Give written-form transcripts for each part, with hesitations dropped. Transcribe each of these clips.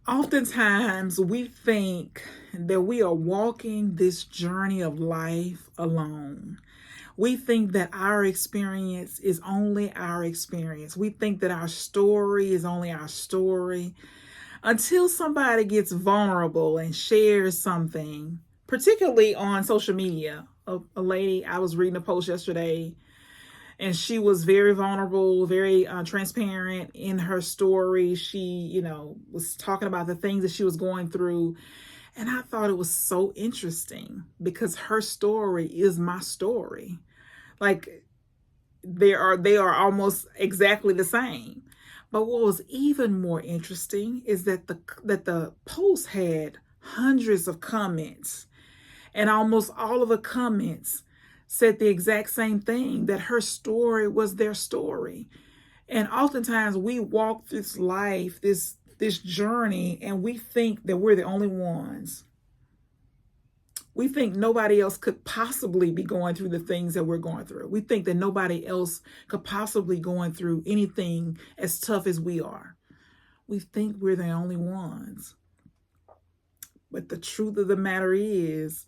Oftentimes, we think that we are walking this journey of life alone. We think that our experience is only our experience. We think that our story is only our story until somebody gets vulnerable and shares something, particularly on social media. A lady, I was reading a post yesterday, and she was very vulnerable, very transparent in her story. She, was talking about the things that she was going through. And I thought it was so interesting because her story is my story. Like they are almost exactly the same. But what was even more interesting is that the post had hundreds of comments, and almost all of the comments said the exact same thing, that her story was their story. And oftentimes we walk this life, this journey, and we think that we're the only ones. We think nobody else could possibly be going through the things that we're going through. We think that nobody else could possibly going through anything as tough as we are. We think we're the only ones. But the truth of the matter is,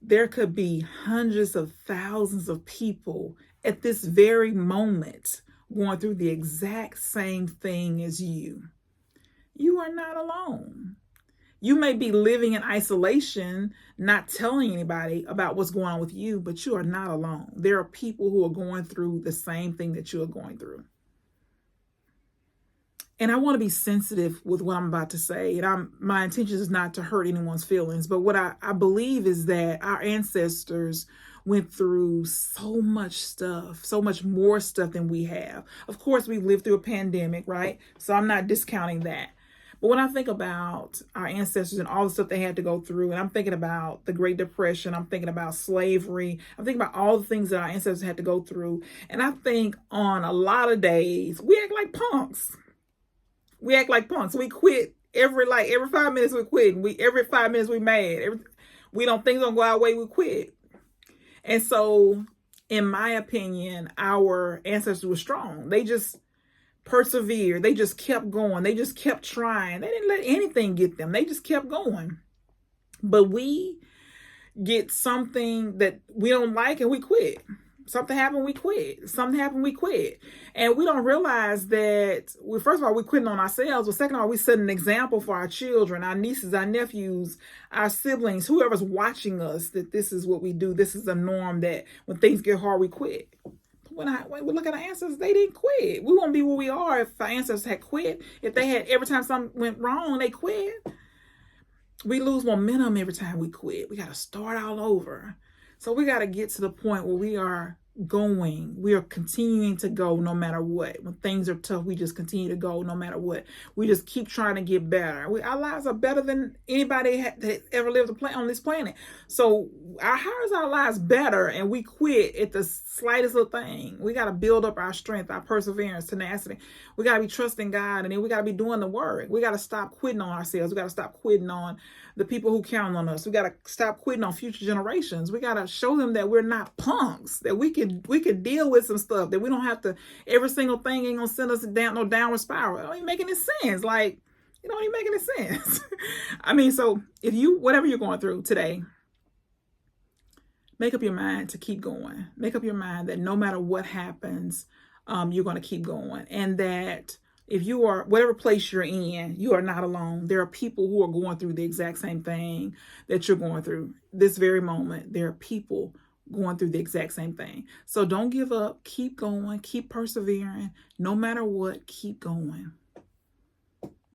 there could be hundreds of thousands of people at this very moment going through the exact same thing as you. You are not alone. You may be living in isolation, not telling anybody about what's going on with you, but you are not alone. There are people who are going through the same thing that you are going through. And I want to be sensitive with what I'm about to say. And my intention is not to hurt anyone's feelings, but what I believe is that our ancestors went through so much stuff, so much more stuff than we have. Of course, we've lived through a pandemic, right? So I'm not discounting that. But when I think about our ancestors and all the stuff they had to go through, and I'm thinking about the Great Depression, I'm thinking about slavery, I'm thinking about all the things that our ancestors had to go through. And I think on a lot of days, we act like punks. We act like punks. We quit every 5 minutes. We quit. Every 5 minutes we mad. Things don't go our way. We quit. And so, in my opinion, our ancestors were strong. They just persevered. They just kept going. They just kept trying. They didn't let anything get them. They just kept going. But we get something that we don't like and we quit. Something happened, we quit. Something happened, we quit. And we don't realize that, first of all, we're quitting on ourselves. But second of all, we set an example for our children, our nieces, our nephews, our siblings, whoever's watching us, that this is what we do. This is a norm, that when things get hard, we quit. When we look at our ancestors, they didn't quit. We won't be where we are if our ancestors had quit. If they had, every time something went wrong, they quit. We lose momentum every time we quit. We got to start all over. So we got to get to the point where we are continuing to go no matter what. When things are tough, we just continue to go no matter what. We just keep trying to get better. Our lives are better than anybody that ever lived on this planet. So how is our lives better and we quit at the slightest little thing? We got to build up our strength, our perseverance, tenacity. We got to be trusting God, and then we got to be doing the work. We got to stop quitting on ourselves. We got to stop quitting on the people who count on us. We got to stop quitting on future generations. We got to show them that we're not punks, that we could deal with some stuff, that we don't have to, every single thing ain't gonna send us down no downward spiral. It don't even make any sense. Like, it don't even make any sense. I mean, so whatever you're going through today, make up your mind to keep going. Make up your mind that no matter what happens, you're going to keep going. And that if you are, whatever place you're in, you are not alone. There are people who are going through the exact same thing that you're going through this very moment. There are people going through the exact same thing. So don't give up. Keep going. Keep persevering. No matter what, keep going.